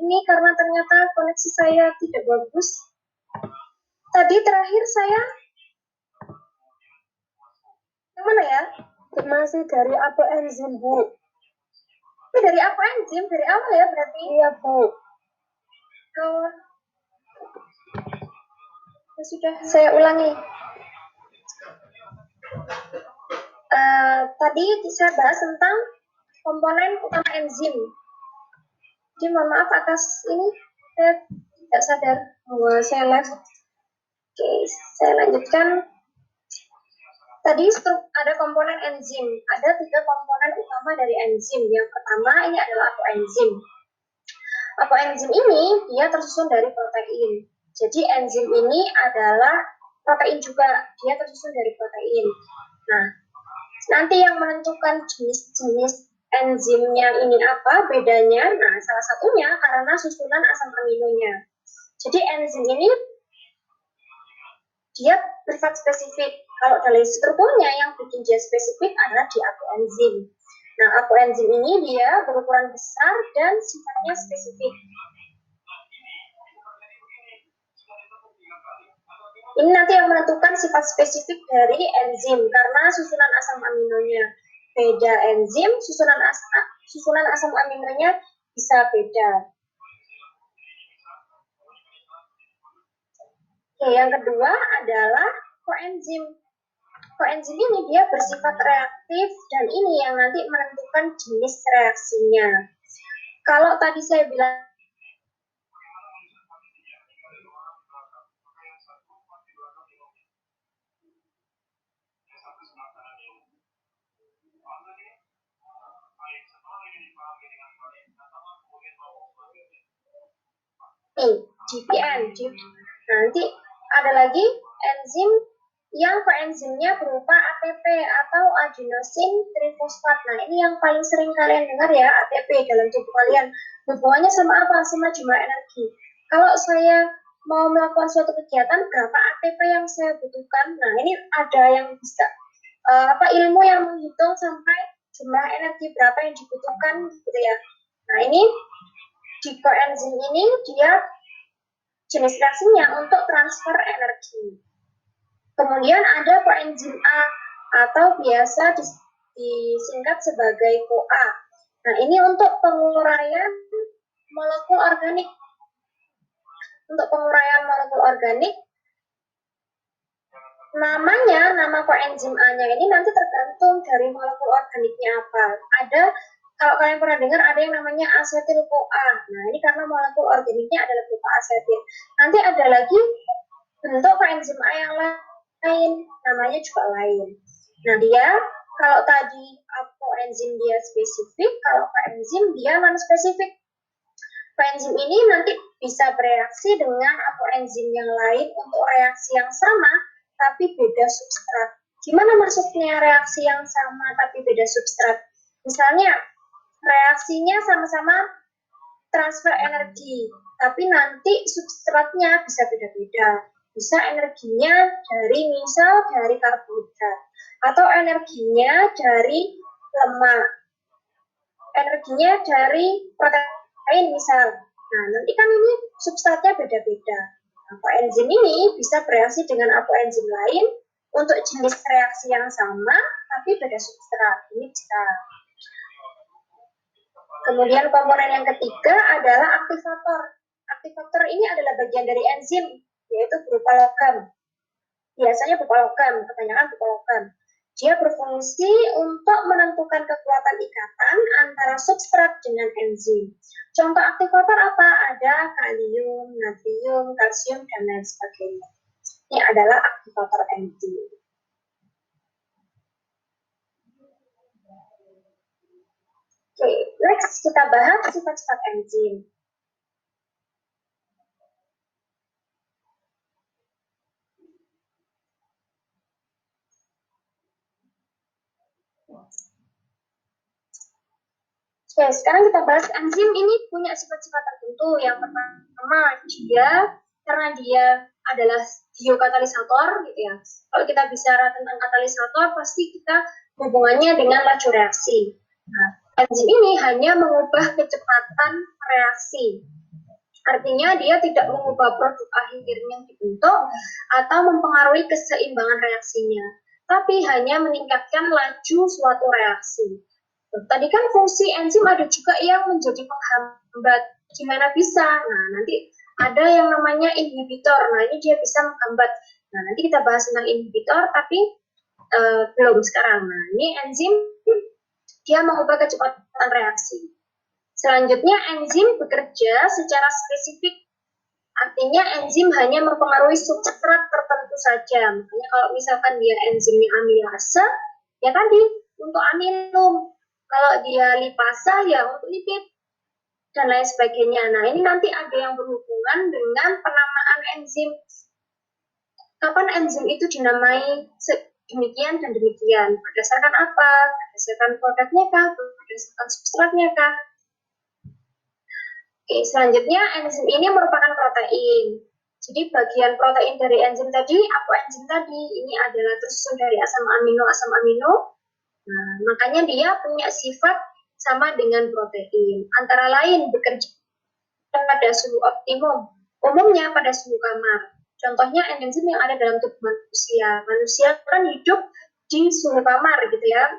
ini karena ternyata koneksi saya tidak bagus. Tadi terakhir saya yang mana ya? Masih dari apa enzim, Bu? Ini dari apa enzim? Dari awal ya berarti? Iya, Bu. Oh. Ya, sudah, saya ulangi. Tadi saya bahas tentang komponen utama enzim. Jadi mohon maaf atas ini, saya tidak sadar bahwa saya live. Oke, saya lanjutkan. Tadi ada komponen enzim. Ada 3 komponen utama dari enzim. Yang pertama ini adalah apoenzim. Apoenzim ini dia tersusun dari protein. Jadi enzim ini adalah protein juga. Dia tersusun dari protein. Nah, nanti yang menentukan jenis-jenis enzimnya ini apa bedanya? Nah, salah satunya karena susunan asam aminonya. Jadi enzim ini dia bersifat spesifik. Kalau dari strukturnya yang bikin dia spesifik adalah di apoenzim. Nah, apoenzim ini dia berukuran besar dan sifatnya spesifik. Ini nanti yang menentukan sifat spesifik dari enzim karena susunan asam aminonya beda enzim, susunan asam aminonya bisa beda. Oke, yang kedua adalah koenzim. Koenzim ini dia bersifat reaktif dan ini yang nanti menentukan jenis reaksinya. Kalau tadi saya bilang GPN. Nanti ada lagi enzim yang koenzimnya berupa ATP atau adenosine trifosfat. Nah, ini yang paling sering kalian dengar ya, ATP dalam tubuh kalian. Hubungannya sama apa? Sama jumlah energi. Kalau saya mau melakukan suatu kegiatan, berapa ATP yang saya butuhkan? Nah, ini ada yang bisa ilmu yang menghitung sampai jumlah energi berapa yang dibutuhkan gitu ya. Nah, ini di koenzim ini dia jenis reaksinya untuk transfer energi. Kemudian ada koenzim A atau biasa disingkat sebagai CoA. Nah, ini untuk penguraian molekul organik. Untuk penguraian molekul organik, nama koenzim A-nya ini nanti tergantung dari molekul organiknya apa. Kalau kalian pernah dengar ada yang namanya asetil-CoA. Nah, ini karena molekul organiknya adalah berupa asetil. Nanti ada lagi bentuk koenzim A yang lain, namanya juga lain. Nah, dia kalau tadi koenzim dia spesifik, kalau koenzim dia non-spesifik. Koenzim ini nanti bisa bereaksi dengan koenzim yang lain untuk reaksi yang sama, tapi beda substrat. Gimana maksudnya reaksi yang sama tapi beda substrat? Misalnya, reaksinya sama-sama transfer energi, tapi nanti substratnya bisa beda-beda. Bisa energinya dari karbohidrat, atau energinya dari lemak, energinya dari protein misal. Nah, nanti kan ini substratnya beda-beda. Apoenzim ini bisa bereaksi dengan apoenzim lain untuk jenis reaksi yang sama, tapi beda substrat. Ini bisa. Kemudian komponen yang ketiga adalah aktivator. Aktivator ini adalah bagian dari enzim, yaitu berupa logam. Biasanya berupa logam, kebanyakan berupa logam. Dia berfungsi untuk menentukan kekuatan ikatan antara substrat dengan enzim. Contoh aktivator apa? Ada kalium, natrium, kalsium, dan lain sebagainya. Ini adalah aktivator enzim. Oke, next kita bahas sifat-sifat enzim. Oke, sekarang kita bahas enzim ini punya sifat-sifat tertentu. Yang pertama, karena dia adalah biokatalisator, gitu ya. Kalau kita bicara tentang katalisator, pasti kita hubungannya dengan laju reaksi. Nah, enzim ini hanya mengubah kecepatan reaksi. Artinya dia tidak mengubah produk akhir yang dibentuk atau mempengaruhi keseimbangan reaksinya, tapi hanya meningkatkan laju suatu reaksi. Tadi kan fungsi enzim ada juga yang menjadi penghambat. Gimana bisa? Nah, nanti ada yang namanya inhibitor. Nah, ini dia bisa menghambat. Nah, nanti kita bahas tentang inhibitor, tapi belum sekarang. Nah, ini enzim dia mengubah kecepatan reaksi. Selanjutnya, enzim bekerja secara spesifik. Artinya enzim hanya mempengaruhi substrat tertentu saja. Makanya kalau misalkan dia enzimnya amilase, ya tadi untuk amilum. Kalau dia lipasa, ya untuk lipid dan lain sebagainya. Nah, ini nanti ada yang berhubungan dengan penamaan enzim. Kapan enzim itu dinamai demikian dan demikian? Berdasarkan apa? Berdasarkan produknya kah? Berdasarkan substratnya kah? Oke, selanjutnya enzim ini merupakan protein. Jadi bagian protein dari enzim tadi, enzim tadi, ini adalah tersusun dari asam amino. Nah, makanya dia punya sifat sama dengan protein. Antara lain bekerja pada suhu optimum, umumnya pada suhu kamar. Contohnya enzim yang ada dalam tubuh manusia. Manusia kan hidup di suhu kamar gitu ya.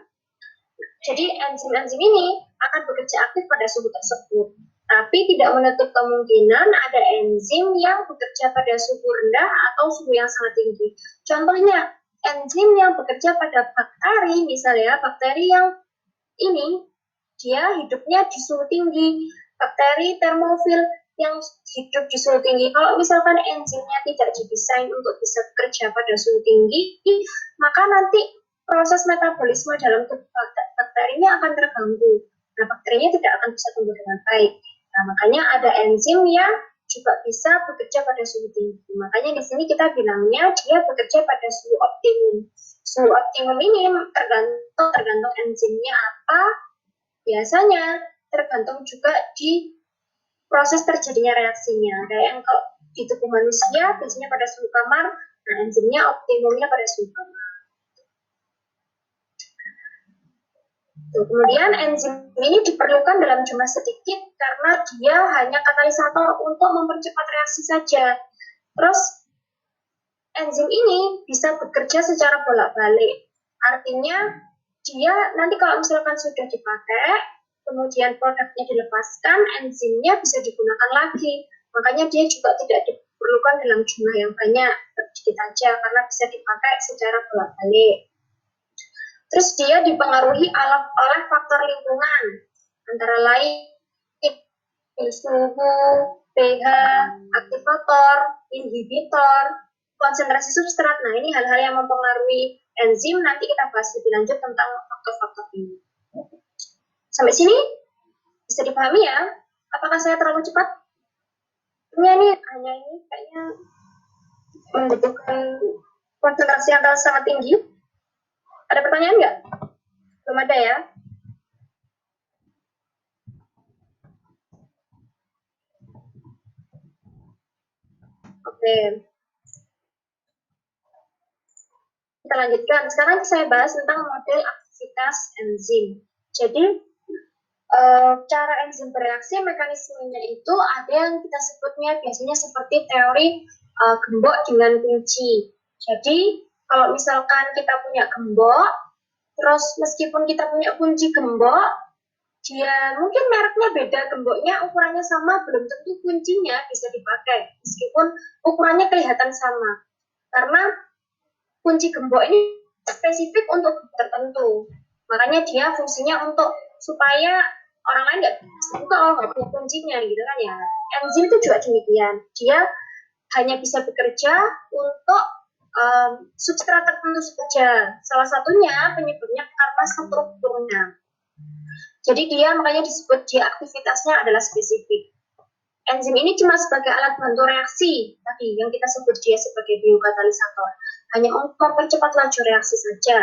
Jadi enzim-enzim ini akan bekerja aktif pada suhu tersebut. Tapi tidak menutup kemungkinan ada enzim yang bekerja pada suhu rendah atau suhu yang sangat tinggi. Contohnya, enzim yang bekerja pada bakteri, misalnya bakteri yang ini, dia hidupnya di suhu tinggi. Bakteri termofil yang hidup di suhu tinggi. Kalau misalkan enzimnya tidak didesain untuk bisa bekerja pada suhu tinggi, maka nanti proses metabolisme dalam tubuh bakterinya akan terganggu. Nah, bakterinya tidak akan bisa tumbuh dengan baik. Nah, makanya ada enzim yang juga bisa bekerja pada suhu tinggi. Makanya di sini kita bilangnya dia bekerja pada suhu optimum. Suhu optimum ini tergantung enzimnya apa. Biasanya tergantung juga di proses terjadinya reaksinya. Kayak yang kalau di tubuh manusia biasanya pada suhu kamar, nah enzimnya optimumnya pada suhu kamar. Kemudian enzim ini diperlukan dalam jumlah sedikit karena dia hanya katalisator untuk mempercepat reaksi saja. Terus enzim ini bisa bekerja secara bolak-balik. Artinya dia nanti kalau misalkan sudah dipakai, kemudian produknya dilepaskan, enzimnya bisa digunakan lagi. Makanya dia juga tidak diperlukan dalam jumlah yang banyak, sedikit aja karena bisa dipakai secara bolak-balik. Terus dia dipengaruhi oleh faktor lingkungan, antara lain suhu, pH, aktivator, inhibitor, konsentrasi substrat. Nah, ini hal-hal yang mempengaruhi enzim. Nanti kita bahas lebih lanjut tentang faktor-faktor ini. Sampai sini bisa dipahami ya? Apakah saya terlalu cepat? Ini kayaknya membutuhkan konsentrasi yang sangat tinggi. Ada pertanyaan nggak? Belum ada ya? Oke. Kita lanjutkan. Sekarang saya bahas tentang model aktivitas enzim. Jadi, cara enzim bereaksi, mekanismenya itu ada yang kita sebutnya biasanya seperti teori gembok dengan kunci. Jadi, kalau misalkan kita punya gembok, terus meskipun kita punya kunci gembok, dia mungkin mereknya beda, gemboknya ukurannya sama, belum tentu kuncinya bisa dipakai, meskipun ukurannya kelihatan sama. Karena kunci gembok ini spesifik untuk tertentu. Makanya dia fungsinya untuk supaya orang lain nggak buka, nggak punya kuncinya gitu kan ya. Enzim itu juga demikian. Dia hanya bisa bekerja untuk substrat tertentu saja. Salah satunya penyebabnya karena strukturnya. Jadi dia makanya disebut dia aktivitasnya adalah spesifik. Enzim ini cuma sebagai alat bantu reaksi tadi yang kita sebut dia sebagai biokatalisator, hanya untuk mempercepat laju reaksi saja.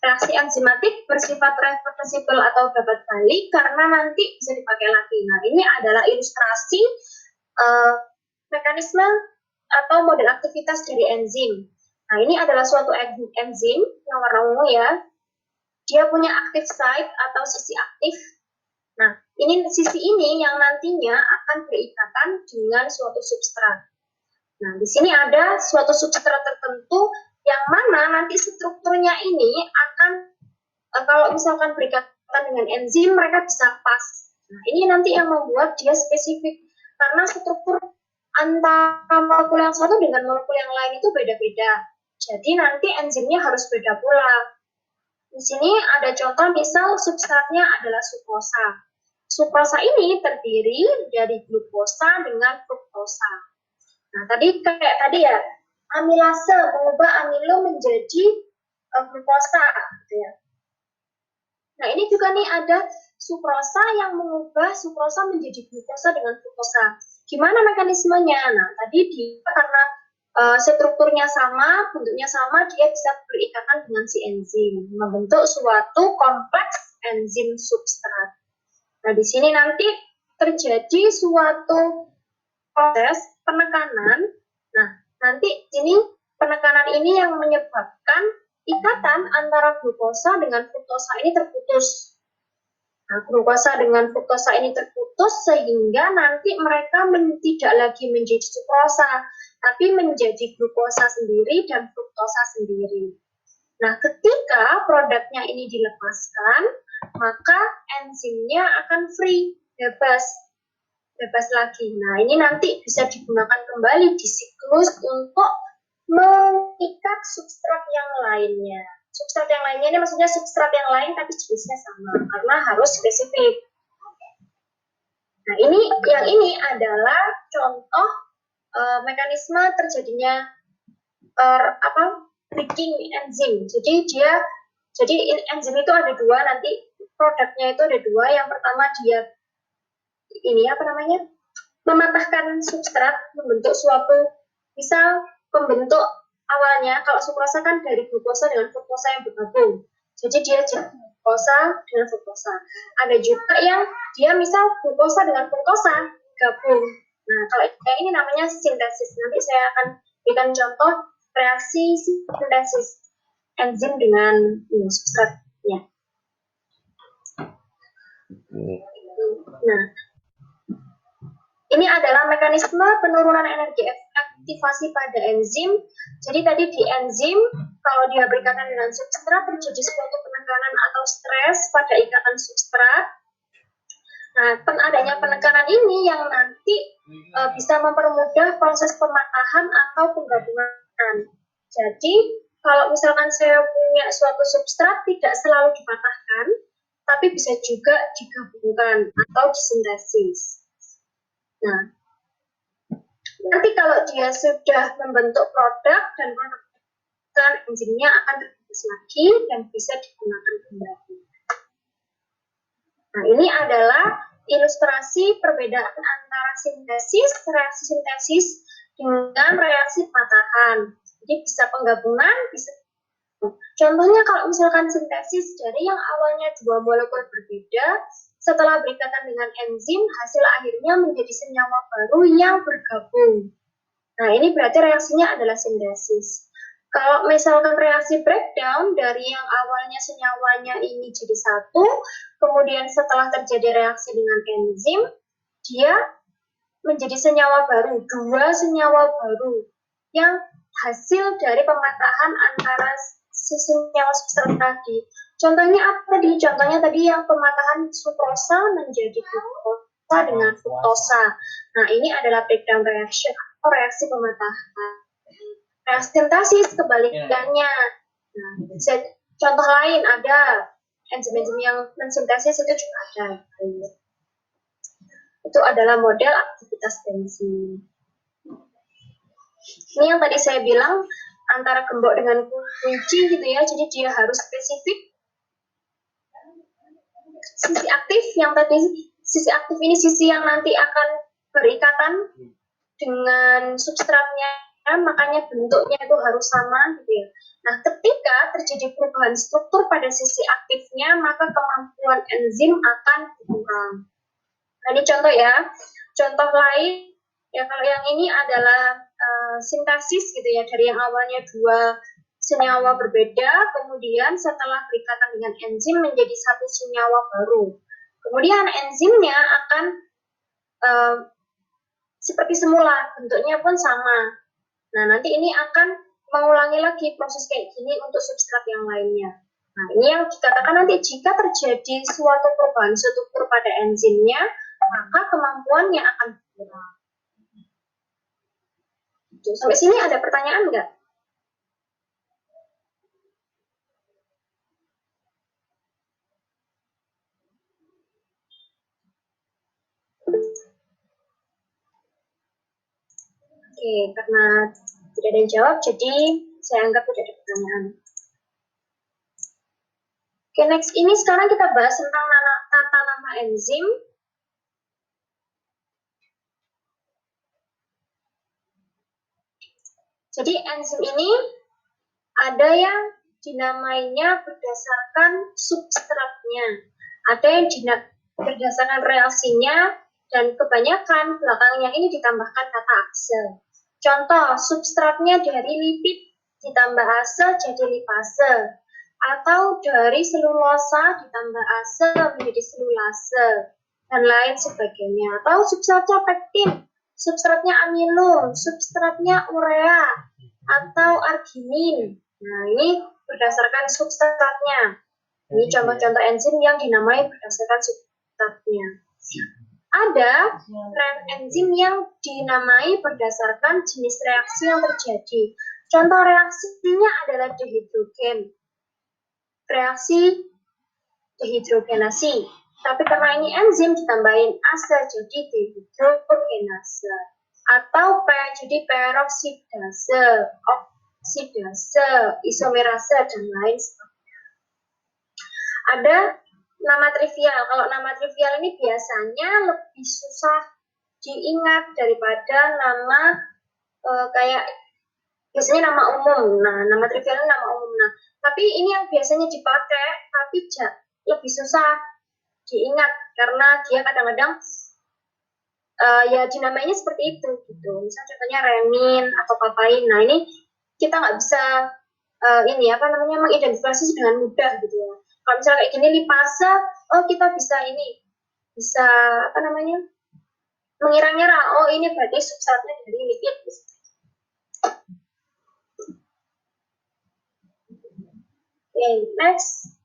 Reaksi enzimatik bersifat reversibel atau dapat balik karena nanti bisa dipakai lagi. Nah, ini adalah ilustrasi mekanisme atau model aktivitas dari enzim. Nah, ini adalah suatu enzim yang warna ungu ya. Dia punya active site atau sisi aktif. Nah, ini sisi ini yang nantinya akan berikatan dengan suatu substrat. Nah, di sini ada suatu substrat tertentu yang mana nanti strukturnya ini akan kalau misalkan berikatan dengan enzim mereka bisa pas. Nah, ini nanti yang membuat dia spesifik karena struktur antara molekul yang satu dengan molekul yang lain itu beda-beda. Jadi nanti enzimnya harus beda pula. Di sini ada contoh misal substratnya adalah sukrosa. Sukrosa ini terdiri dari glukosa dengan fruktosa. Nah, tadi kayak tadi ya, amilase mengubah amilo menjadi glukosa gitu ya. Nah, ini juga nih ada sukrosa yang mengubah sukrosa menjadi glukosa dengan fruktosa. Gimana mekanismenya? Nah, tadi dia karena strukturnya sama, bentuknya sama, dia bisa berikatan dengan si enzim, membentuk suatu kompleks enzim substrat. Nah, di sini nanti terjadi suatu proses penekanan. Nah, nanti ini penekanan ini yang menyebabkan ikatan antara glukosa dengan fruktosa ini terputus. Nah, glukosa dengan fruktosa ini terputus sehingga nanti mereka tidak lagi menjadi sukrosa, tapi menjadi glukosa sendiri dan fruktosa sendiri. Nah, ketika produknya ini dilepaskan, maka enzimnya akan free, bebas lagi. Nah, ini nanti bisa digunakan kembali di siklus untuk mengikat substrat yang lainnya. Substrat yang lainnya ini maksudnya substrat yang lain tapi jenisnya sama karena harus spesifik. Nah, ini adalah contoh mekanisme terjadinya breaking enzim. Jadi enzim itu ada dua, nanti produknya itu ada dua. Yang pertama dia mematahkan substrat, membentuk suatu, misal pembentuk awalnya kalau sukrosa kan dari glukosa dengan fruktosa yang bergabung. Jadi dia glukosa dengan fruktosa. Ada juga yang dia misal glukosa dengan fruktosa gabung. Nah, kalau yang ini namanya sintesis. Nanti saya akan berikan contoh reaksi sintesis enzim dengan substratnya. Nah, ini adalah mekanisme penurunan energi aktivasi pada enzim. Jadi tadi di enzim, kalau dia berikatan dengan substrat, terjadi suatu penekanan atau stres pada ikatan substrat. Nah, adanya penekanan ini yang nanti bisa mempermudah proses pematahan atau penggabungan. Jadi, kalau misalkan saya punya suatu substrat, tidak selalu dipatahkan, tapi bisa juga digabungkan atau disintesis. Nah, nanti kalau dia sudah membentuk produk dan enzimnya akan terhapus lagi dan bisa digunakan kembali. Nah, ini adalah ilustrasi perbedaan antara reaksi sintesis dengan reaksi patahan. Jadi bisa penggabungan, bisa. Contohnya kalau misalkan sintesis dari yang awalnya dua molekul berbeda, setelah berikatan dengan enzim, hasil akhirnya menjadi senyawa baru yang bergabung. Nah, ini berarti reaksinya adalah sintesis. Kalau misalkan reaksi breakdown dari yang awalnya senyawanya ini jadi satu, kemudian setelah terjadi reaksi dengan enzim, dia menjadi senyawa baru, dua senyawa baru yang hasil dari pematahan antara senyawa substrat tadi. Contohnya apa tadi? Contohnya tadi yang pematahan sukrosa menjadi glukosa dengan fruktosa. Nah, ini adalah breakdown reaction atau reaksi pematahan. Reaksi sintesis kebalikannya. Nah, contoh lain ada enzim-enzim yang mensintesis itu juga ada. Itu adalah model aktivitas enzim. Ini yang tadi saya bilang antara gembok dengan kunci gitu ya, jadi dia harus spesifik. Sisi aktif yang tadi, sisi aktif ini sisi yang nanti akan berikatan dengan substratnya, makanya bentuknya itu harus sama gitu ya. Nah, ketika terjadi perubahan struktur pada sisi aktifnya, maka kemampuan enzim akan berkurang. Nah, ini contoh ya. Contoh lain, ya kalau yang ini adalah sintesis gitu ya, dari yang awalnya dua senyawa berbeda, kemudian setelah berikatan dengan enzim menjadi satu senyawa baru. Kemudian enzimnya akan seperti semula, bentuknya pun sama. Nah, nanti ini akan mengulangi lagi proses kayak gini untuk substrat yang lainnya. Nah, ini yang dikatakan nanti jika terjadi suatu perubahan struktur pada enzimnya, maka kemampuannya akan berkurang. Sampai sini ada pertanyaan nggak? Oke, karena tidak ada yang jawab, jadi saya anggap tidak ada pertanyaan. Oke, next. Ini sekarang kita bahas tentang tata nama enzim. Jadi enzim ini ada yang dinamainya berdasarkan substratnya, ada yang berdasarkan reaksinya, dan kebanyakan belakangnya ini ditambahkan kata ase. Contoh, substratnya dari lipid ditambah ase jadi lipase, atau dari selulosa ditambah ase menjadi selulase, dan lain sebagainya. Atau substratnya pektin, substratnya amilum, substratnya urea, atau arginin. Nah, ini berdasarkan substratnya. Ini contoh-contoh enzim yang dinamai berdasarkan substratnya. Ada enzim yang dinamai berdasarkan jenis reaksi yang terjadi. Contoh reaksinya adalah dehidrogen. Reaksi dehidrogenasi. Tapi karena ini enzim ditambahin ase jadi dehidrogenase. Atau jadi peroksidase, oksidase, isomerase, dan lain sebagainya. Ada nama trivial. Kalau nama trivial ini biasanya lebih susah diingat daripada nama kayak biasanya nama umum. Nah, nama trivial ini nama umum. Nah, tapi ini yang biasanya dipakai, tapi lebih susah diingat karena dia kadang-kadang ya dinamainya seperti itu gitu. Misalnya contohnya renin atau papain. Nah, ini kita nggak bisa mengidentifikasi dengan mudah gitu ya. Kalau misalnya kayak gini lipase, oh kita bisa mengira-ngira, oh ini berarti substratnya dari lipid. Okay, next.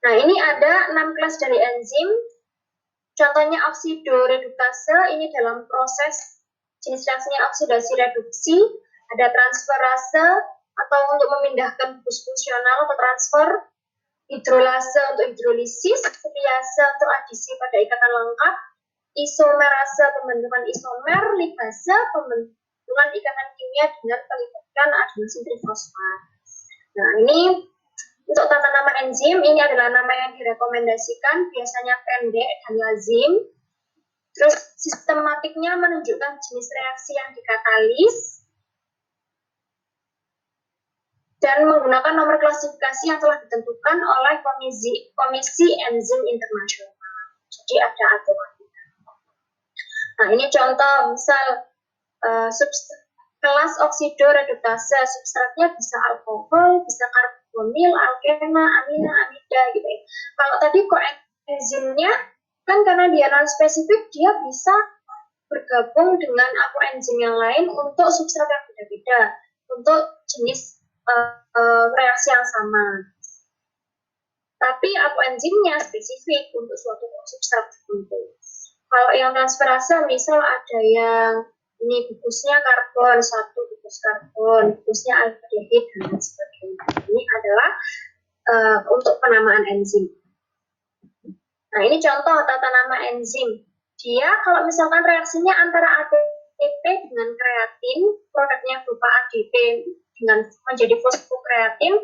Nah, ini ada 6 kelas dari enzim. Contohnya oksidoreduktase, ini dalam proses jenis reaksinya oksidasi reduksi. Ada transferase atau untuk memindahkan bus fungsional atau transfer. Hidrolase untuk hidrolisis, triase untuk adisi pada ikatan lengkap, isomerase pembentukan isomer, lipase pembentukan ikatan kimia dengan pelipatan adenosine trifosfat. Nah, ini untuk tata nama enzim, ini adalah nama yang direkomendasikan, biasanya pendek dan lazim. Terus sistematiknya menunjukkan jenis reaksi yang dikatalis, dan menggunakan nomor klasifikasi yang telah ditentukan oleh Komisi Enzim Internasional. Jadi ada aturannya. Nah, ini contoh misal kelas oksidoreduktase, substratnya bisa alkohol, bisa karbonil, alkena, amina, amida gitu ya. Kalau tadi koenzimnya kan karena dia non spesifik, dia bisa bergabung dengan enzim yang lain untuk substrat yang beda-beda, untuk jenis reaksi yang sama. Tapi enzimnya spesifik untuk suatu substrat tertentu. Kalau yang transferase, misal ada yang ini gugusnya karbon, satu gugus karbon, gugusnya aldehid, dan lain sebagainya. Ini adalah untuk penamaan enzim. Nah, ini contoh tata nama enzim. Dia kalau misalkan reaksinya antara ADP dengan kreatin, produknya berupa ADP dengan menjadi fosfokreatin,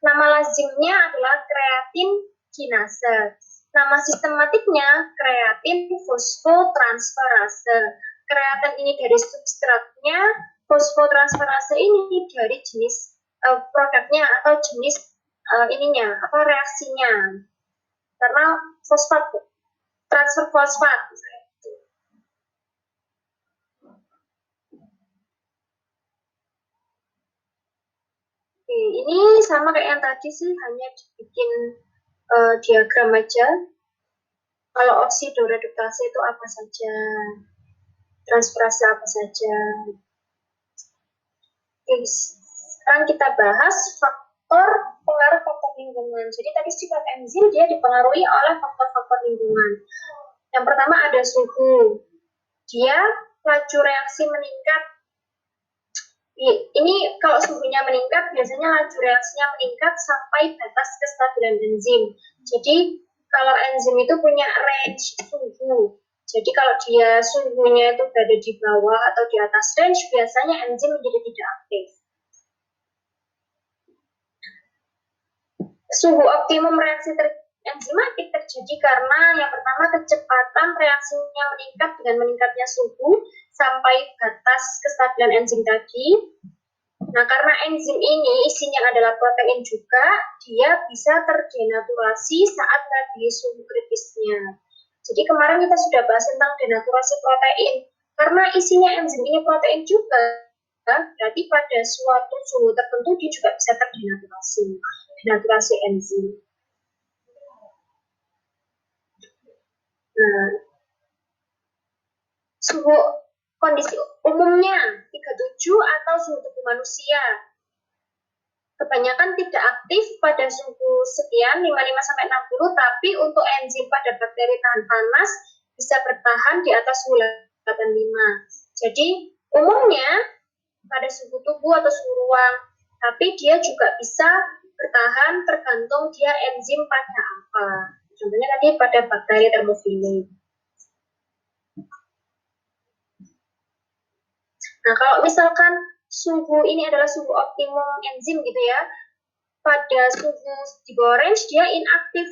nama lazimnya adalah kreatin kinase. Nama sistematiknya kreatin fosfotransferase. Kreatin ini dari substratnya, fosfotransferase ini dari jenis produknya atau jenis reaksinya. Karena fosfat, transfer fosfat. Oke, ini sama kayak yang tadi sih, hanya dibikin diagram aja. Kalau oksidoreduktase itu apa saja, transferase apa saja. Oke, sekarang kita bahas faktor pengaruh faktor lingkungan. Jadi tadi sifat enzim dia dipengaruhi oleh faktor-faktor lingkungan. Yang pertama ada suhu. Dia laju reaksi meningkat. Ini kalau suhunya meningkat, biasanya laju reaksinya meningkat sampai batas kestabilan enzim. Jadi kalau enzim itu punya range suhu. Jadi kalau dia suhunya itu berada di bawah atau di atas range, biasanya enzim menjadi tidak aktif. Suhu optimum reaksi enzimatik terjadi karena yang pertama kecepatan reaksinya meningkat dengan meningkatnya suhu sampai batas kestabilan enzim tadi. Nah, karena enzim ini isinya adalah protein juga, dia bisa terdenaturasi saat radius suhu kritisnya. Jadi kemarin kita sudah bahas tentang denaturasi protein. Karena isinya enzim ini protein juga, berarti pada suatu suhu tertentu dia juga bisa terdenaturasi. Denaturasi enzim. Nah, suhu kondisi umumnya 37 atau suhu tubuh manusia. Kebanyakan tidak aktif pada suhu sekian 55-60, tapi untuk enzim pada bakteri tahan panas bisa bertahan di atas suhu 85. Jadi umumnya pada suhu tubuh atau suhu ruang, tapi dia juga bisa bertahan tergantung dia enzim pada apa. Contohnya tadi pada bakteri termofili. Nah, kalau misalkan suhu ini adalah suhu optimum enzim gitu ya, pada suhu di bawah range dia inaktif.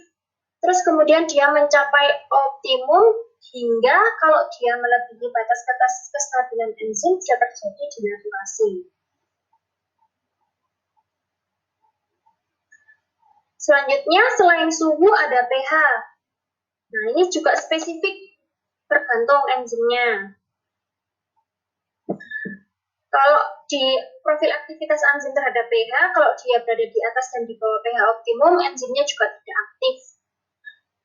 Terus kemudian dia mencapai optimum hingga kalau dia melebihi batas kestabilan enzim bisa terjadi denaturasi. Selanjutnya selain suhu ada pH. Nah, ini juga spesifik tergantung enzimnya. Kalau di profil aktivitas enzim terhadap pH, kalau dia berada di atas dan di bawah pH optimum, enzimnya juga tidak aktif.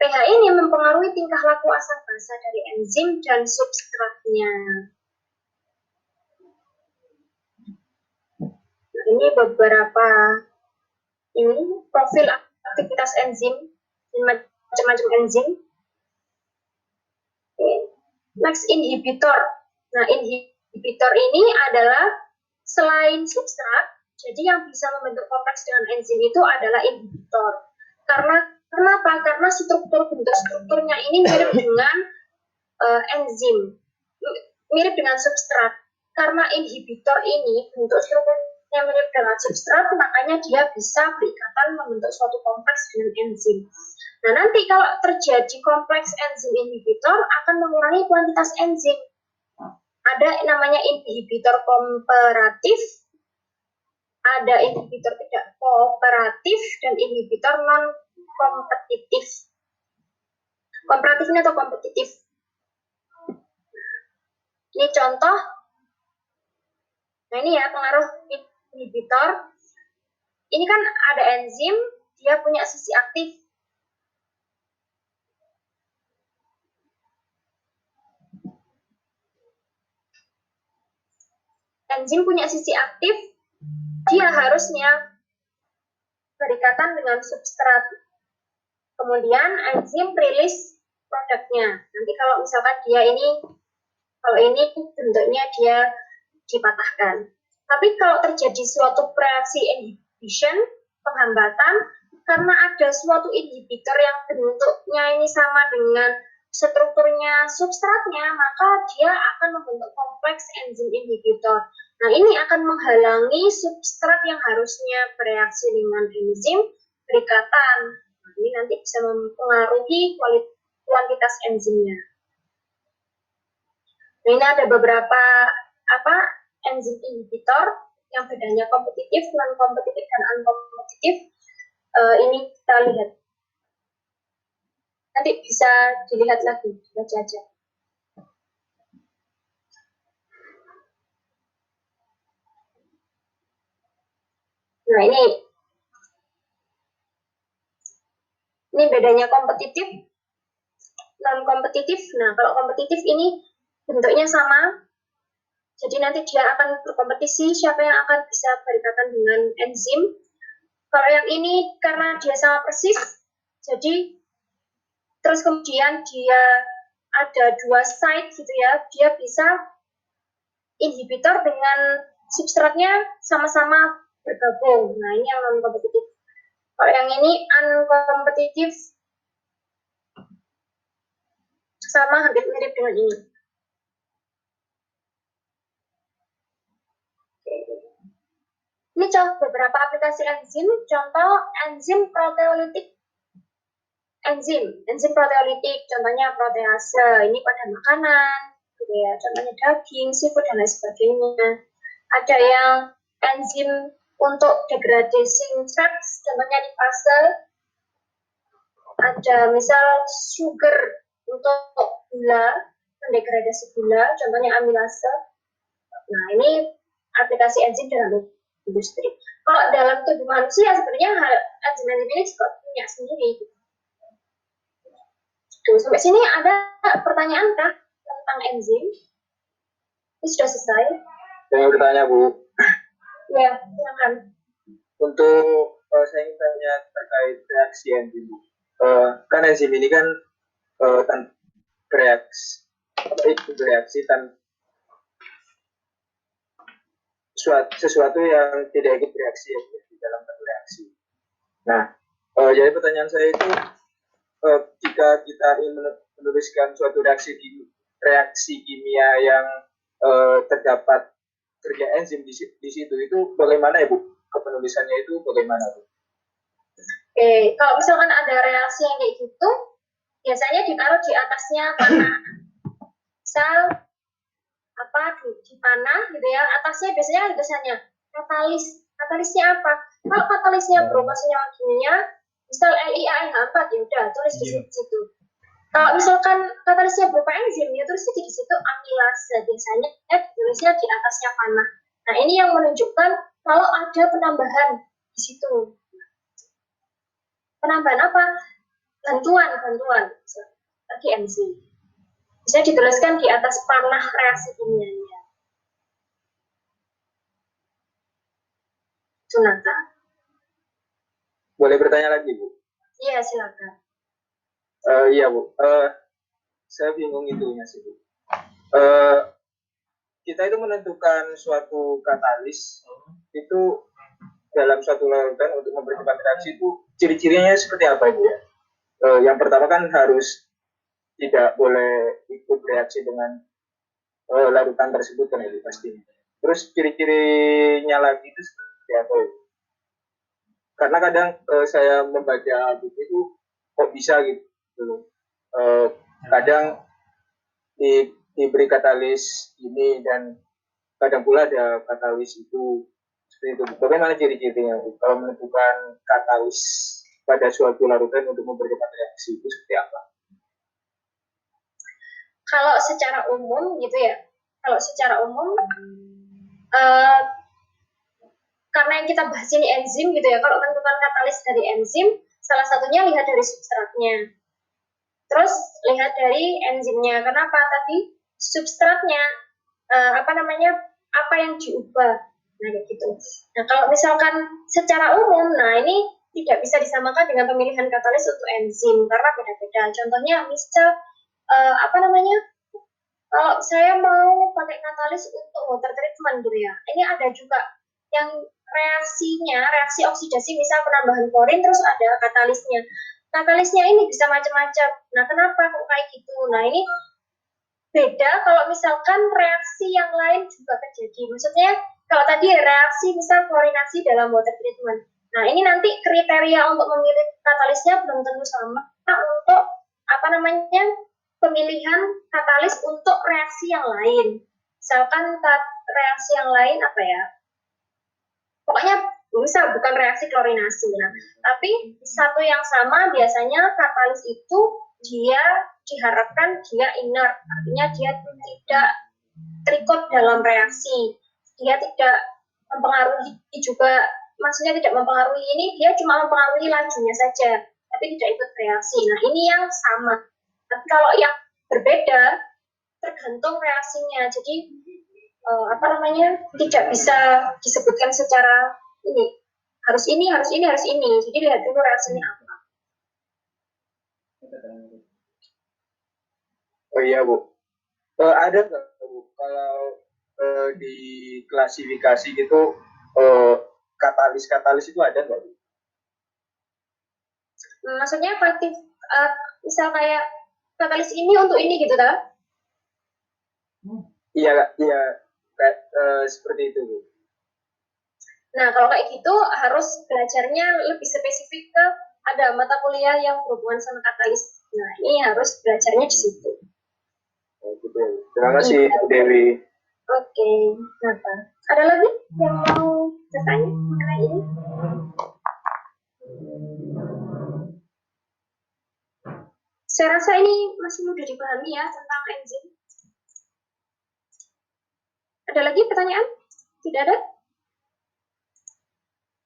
pH ini mempengaruhi tingkah laku asam basa dari enzim dan substratnya. Nah, ini beberapa profil aktivitas enzim, macam-macam enzim. Next, inhibitor. Nah, inhibitor ini adalah selain substrat, jadi yang bisa membentuk kompleks dengan enzim itu adalah inhibitor. Kenapa? Karena bentuk strukturnya ini mirip dengan enzim, mirip dengan substrat. Karena inhibitor ini bentuk strukturnya mirip dengan substrat, makanya dia bisa berikatan membentuk suatu kompleks dengan enzim. Nah, nanti kalau terjadi kompleks enzim inhibitor akan mengurangi kuantitas enzim. Ada namanya inhibitor kooperatif, ada inhibitor tidak kooperatif, dan inhibitor non-kompetitif. Kooperatif ini atau kompetitif. Ini contoh. Nah, ini ya pengaruh inhibitor. Ini kan ada enzim, dia punya sisi aktif. Enzim punya sisi aktif, dia harusnya berikatan dengan substrat. Kemudian enzim rilis produknya. Nanti kalau misalkan kalau ini bentuknya dia dipatahkan. Tapi kalau terjadi suatu reaksi inhibition, penghambatan, karena ada suatu inhibitor yang bentuknya ini sama dengan strukturnya substratnya, maka dia akan membentuk kompleks enzim inhibitor. Nah, ini akan menghalangi substrat yang harusnya bereaksi dengan enzim berikatan. Nah, ini nanti bisa mempengaruhi kuantitas enzimnya. Nah, ini ada beberapa enzim inhibitor yang bedanya kompetitif, non-kompetitif, dan unkompetitif. Ini kita lihat. Nanti bisa dilihat lagi, baca aja. Nah, ini Ini bedanya kompetitif, non-kompetitif. Nah, kalau kompetitif ini bentuknya sama, jadi nanti dia akan berkompetisi siapa yang akan bisa berikatan dengan enzim. Kalau yang ini karena dia sama persis, jadi terus kemudian dia ada dua site gitu ya, dia bisa inhibitor dengan substratnya sama-sama bergabung. Nah, ini yang non-kompetitif. Kalau yang ini unkompetitif, sama hampir mirip dengan ini. Ini contoh beberapa aplikasi enzim. Contoh enzim proteolitik. Enzim proteolitik, contohnya protease. Ini pada makanan, gitu ya. Contohnya daging, seafood dan lain sebagainya. Ada yang enzim untuk degrading fats, contohnya lipase. Ada misal sugar untuk gula, mendegradasi gula, contohnya amilase. Nah, ini aplikasi enzim dalam industri. Kalau dalam tubuh manusia sebenarnya enzim-enzim ini juga punya sendiri. Tuh, sampai sini ada pertanyaan kah tentang enzim? Ini sudah selesai. Saya bertanya, Bu. Ya, silakan. Untuk saya ingin tanya terkait reaksi enzim, Bu. Kan enzim ini kan bereaksi tanpa sesuatu yang tidak ikut bereaksi ya, di dalam satu reaksi. Nah, jadi pertanyaan saya itu, jika kita ingin menuliskan suatu reaksi kimia yang terdapat kerja enzim di situ, itu bagaimana ya, Bu? Kepenulisannya itu bagaimana, Bu? Oke, kalau misalkan ada reaksi yang kayak gitu, biasanya ditaruh di atasnya panah. Misal di panah gitu ya, atasnya biasanya tulisannya katalis. Katalisnya apa? Kalau katalisnya berupa senyawa kimia, misal LiAH4, ya udah tulis di situ. Kalau misalkan katalisnya berupa enzim, ya tulisnya di situ amilase. Biasanya tulisnya di atasnya panah. Nah, ini yang menunjukkan kalau ada penambahan di situ. Penambahan apa? Bantuan bagi enzim. Bisa dituliskan di atas panah reaksi kimianya. Sunata. Boleh bertanya lagi, Bu? Iya, silakan. Iya, Bu. Saya bingung itunya sih, Bu. Kita itu menentukan suatu katalis itu dalam suatu larutan untuk mempercepat reaksi itu ciri-cirinya seperti apa, Bu ya? Yang pertama kan harus tidak boleh ikut reaksi dengan larutan tersebut kan itu pastinya. Terus ciri-cirinya lagi itu seperti apa? Karena kadang saya membaca buku itu kok bisa gitu. Kadang diberi katalis ini dan kadang pula ada katalis itu seperti itu. Bagaimana ciri-cirinya kalau menentukan katalis pada suatu larutan untuk mempercepat reaksi itu seperti apa? Kalau secara umum gitu ya, karena yang kita bahas ini enzim gitu ya, kalau menentukan katalis dari enzim, salah satunya lihat dari substratnya. Terus lihat dari enzimnya. Kenapa tadi substratnya apa yang diubah? Nah, kayak gitu. Nah, kalau misalkan secara umum, nah ini tidak bisa disamakan dengan pemilihan katalis untuk enzim karena beda-beda. Contohnya misal kalau saya mau pakai katalis untuk water treatment gitu ya, ini ada juga yang reaksi oksidasi, misal penambahan klorin, terus ada katalisnya. Katalisnya ini bisa macam-macam. Nah, kenapa kok kayak gitu? Nah, ini beda kalau misalkan reaksi yang lain juga terjadi. Maksudnya, kalau tadi reaksi misal klorinasi dalam water treatment. Nah, ini nanti kriteria untuk memilih katalisnya belum tentu sama untuk pemilihan katalis untuk reaksi yang lain. Misalkan reaksi yang lain pokoknya misal bukan reaksi klorinasi. Nah, tapi satu yang sama biasanya katalis itu dia diharapkan dia inert, artinya dia tidak terikut dalam reaksi, dia tidak mempengaruhi juga, maksudnya tidak mempengaruhi ini, dia cuma mempengaruhi lajunya saja, tapi tapi tidak ikut reaksi. Nah, ini yang sama. Tapi kalau yang berbeda, tergantung reaksinya. Jadi tidak bisa disebutkan secara ini harus ini, harus ini, harus ini. Jadi lihat dulu reaksinya apa. Oh iya Bu, ada nggak Bu kalau di klasifikasi gitu katalis itu ada nggak Bu? Maksudnya misal kayak katalis ini untuk ini gitu kan? Iya, kayak seperti itu Bu. Nah, kalau kayak gitu harus belajarnya lebih spesifik ke ada mata kuliah yang berhubungan sama katalis. Nah, ini harus belajarnya di situ. Oh, gitu. Terima kasih Dewi. Oke, apa? Ada lagi yang mau bertanya mengenai ini? Saya rasa ini masih mudah dipahami ya tentang enzim. Ada lagi pertanyaan? Tidak ada?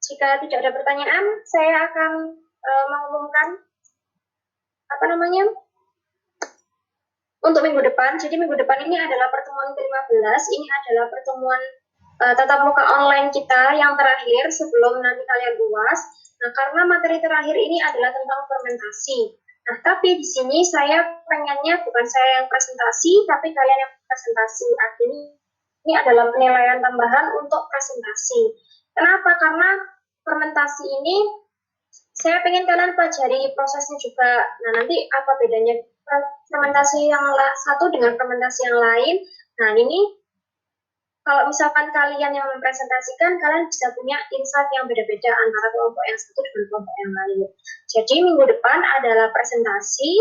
Jika tidak ada pertanyaan, saya akan mengumumkan untuk minggu depan. Jadi minggu depan ini adalah pertemuan ke-15. Ini adalah pertemuan tatap muka online kita yang terakhir sebelum nanti kalian UAS. Nah, karena materi terakhir ini adalah tentang fermentasi. Nah, tapi di sini saya pengennya bukan saya yang presentasi, tapi kalian yang presentasi. Artinya ini adalah penilaian tambahan untuk presentasi. Kenapa? Karena fermentasi ini saya pengen kalian pelajari prosesnya juga. Nah, nanti apa bedanya fermentasi yang satu dengan fermentasi yang lain? Nah, ini kalau misalkan kalian yang mempresentasikan, kalian bisa punya insight yang beda-beda antara kelompok yang satu dengan kelompok yang lain. Jadi minggu depan adalah presentasi.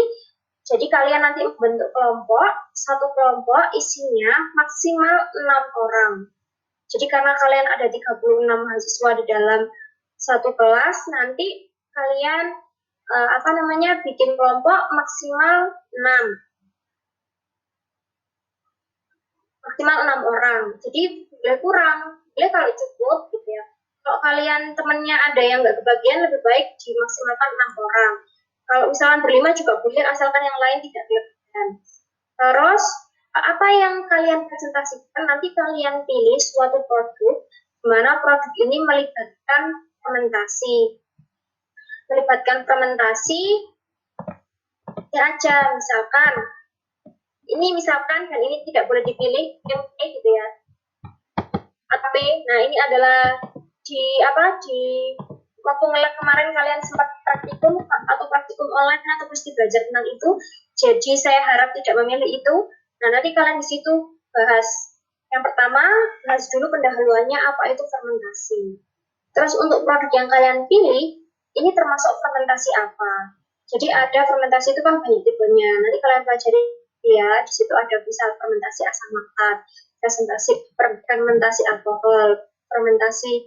Jadi kalian nanti membentuk kelompok, satu kelompok isinya maksimal 6 orang. Jadi karena kalian ada 36 mahasiswa di dalam satu kelas, nanti kalian bikin kelompok maksimal 6. Maksimal 6 orang. Jadi boleh kurang, boleh kalau cukup gitu ya. Kalau kalian temennya ada yang nggak kebagian, lebih baik dimaksimalkan 6 orang. Kalau misalkan berlima juga boleh, asalkan yang lain tidak kelebihan. Terus apa yang kalian presentasikan, nanti kalian pilih suatu produk, di mana produk ini melibatkan fermentasi. Melibatkan fermentasi ya aja, misalkan ini misalkan dan ini tidak boleh dipilih yang gitu ya. AP. Nah, ini adalah di waktu ngelab kemarin kalian sempat praktikum atau praktikum online atau mesti belajar tentang itu. Jadi saya harap tidak memilih itu. Nah, nanti kalian di situ bahas. Yang pertama, bahas dulu pendahuluannya apa itu fermentasi. Terus untuk produk yang kalian pilih, ini termasuk fermentasi apa? Jadi ada fermentasi itu kan banyak tipenya. Nanti kalian pelajari ya, di situ ada bisa fermentasi asam laktat, fermentasi alkohol, fermentasi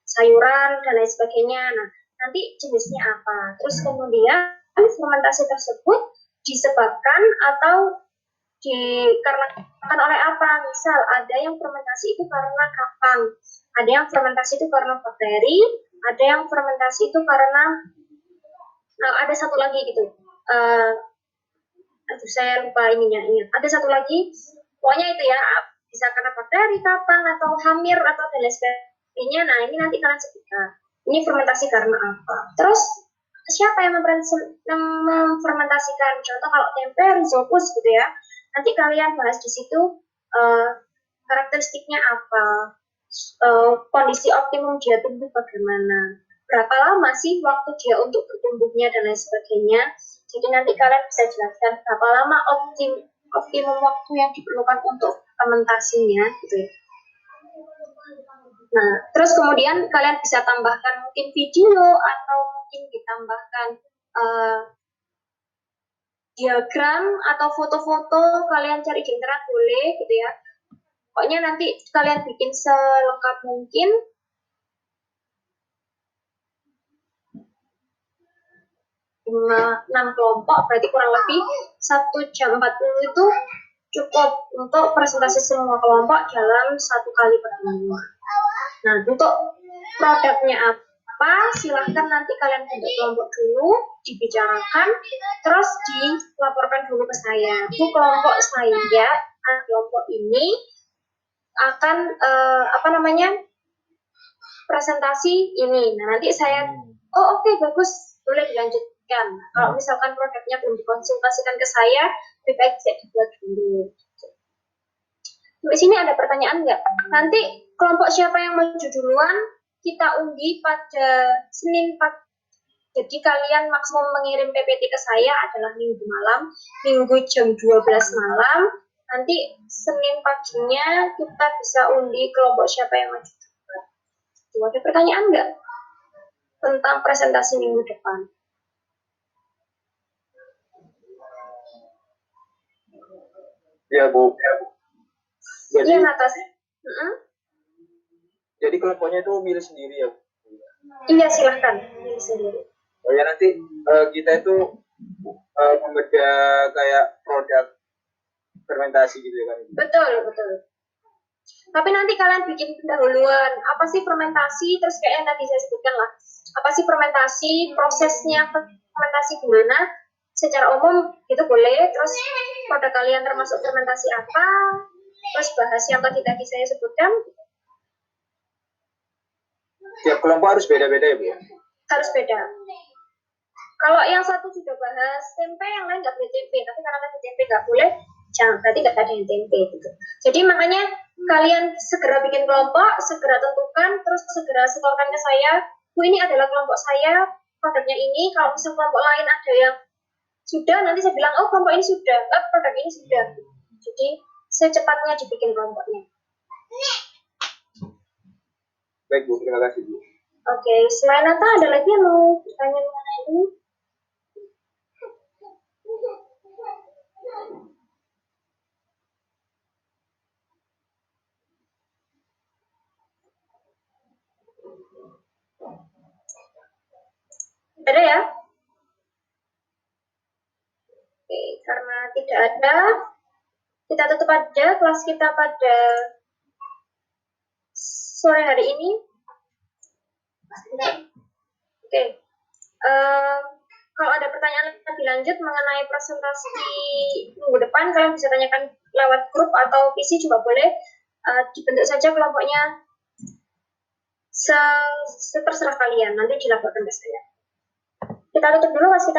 sayuran dan lain sebagainya. Nah, nanti jenisnya apa? Terus kemudian fermentasi tersebut disebabkan atau dikarenakan oleh apa? Misal ada yang fermentasi itu karena kapang, ada yang fermentasi itu karena bakteri, ada yang fermentasi itu karena ada satu lagi gitu. Saya lupa ininya. Ada satu lagi, pokoknya itu ya, bisa karena bakteri, kapang, atau hamir, atau dan lain sebagainya. Nah, ini nanti kalian sebutkan. Ini fermentasi karena apa? Terus, siapa yang memfermentasikan? Contoh kalau tempe, rhizopus gitu ya. Nanti kalian bahas di situ karakteristiknya apa, kondisi optimum dia tumbuh bagaimana, berapa lama sih waktu dia untuk bertumbuhnya dan lain sebagainya. Jadi nanti kalian bisa jelaskan berapa lama optimum waktu yang diperlukan untuk fermentasinya gitu ya. Nah, terus kemudian kalian bisa tambahkan mungkin video atau mungkin ditambahkan diagram atau foto-foto, kalian cari di internet boleh gitu ya. Pokoknya nanti kalian bikin selengkap mungkin. Enam kelompok, berarti kurang lebih 1 jam 40 itu cukup untuk presentasi semua kelompok dalam 1 kali pertemuan. Nah, untuk produknya apa? apa, silahkan nanti kalian bentuk kelompok dulu, dibicarakan, terus dilaporkan dulu ke saya. Bu, kelompok saya, kelompok ini akan presentasi ini. Nah, nanti saya, oke, bagus, boleh dilanjutkan. Kalau misalkan produknya belum dikonsultasikan ke saya, lebih baik saya dibuat dulu. Di sini ada pertanyaan nggak? Nanti kelompok siapa yang maju duluan, kita undi pada Senin pagi. Jadi kalian maksimum mengirim PPT ke saya adalah Minggu malam, Minggu jam 12 malam. Nanti Senin paginya kita bisa undi kelompok siapa yang maju duluan. Ada pertanyaan nggak tentang presentasi minggu depan? Ya, Bu. Jadi, iya, atas. Jadi kelompoknya itu milih sendiri ya, Bu? Iya, silahkan milih sendiri. Oh ya, nanti kita itu membeda kayak produk fermentasi gitu ya kan? Betul. Tapi nanti kalian bikin pendahuluan, apa sih fermentasi, terus kayak yang tadi saya sebutkan lah, apa sih fermentasi, prosesnya fermentasi gimana, secara umum itu boleh, terus produk kalian termasuk fermentasi apa, terus bahas yang tadi saya sebutkan. Tiap kelompok harus beda-beda ya, Bu? Harus beda. Kalau yang satu sudah bahas tempe, yang lain nggak boleh tempe, tapi karena tadi tempe nggak boleh, jangan, berarti nggak ada yang tempe gitu. Jadi makanya kalian segera bikin kelompok, segera tentukan, terus segera setorkan ke saya. Bu, ini adalah kelompok saya, produknya ini. Kalau misal kelompok lain ada yang sudah, nanti saya bilang, oh kelompok ini sudah, produk ini sudah. Jadi secepatnya dibikin kelompoknya. Baik, Bu, terima kasih, Bu. Oke, selain Nata ada lagi yang mau bertanya mengenai ini? Ada ya? Oke, karena tidak ada, kita tutup aja kelas kita pada sore hari ini. Oke. Kalau ada pertanyaan lebih lanjut mengenai presentasi minggu depan, kalian bisa tanyakan lewat grup atau PC juga boleh. Dibentuk saja kelompoknya seterserah kalian, nanti dilaporkan ke saya. Kita tutup dulu, Mas. Kita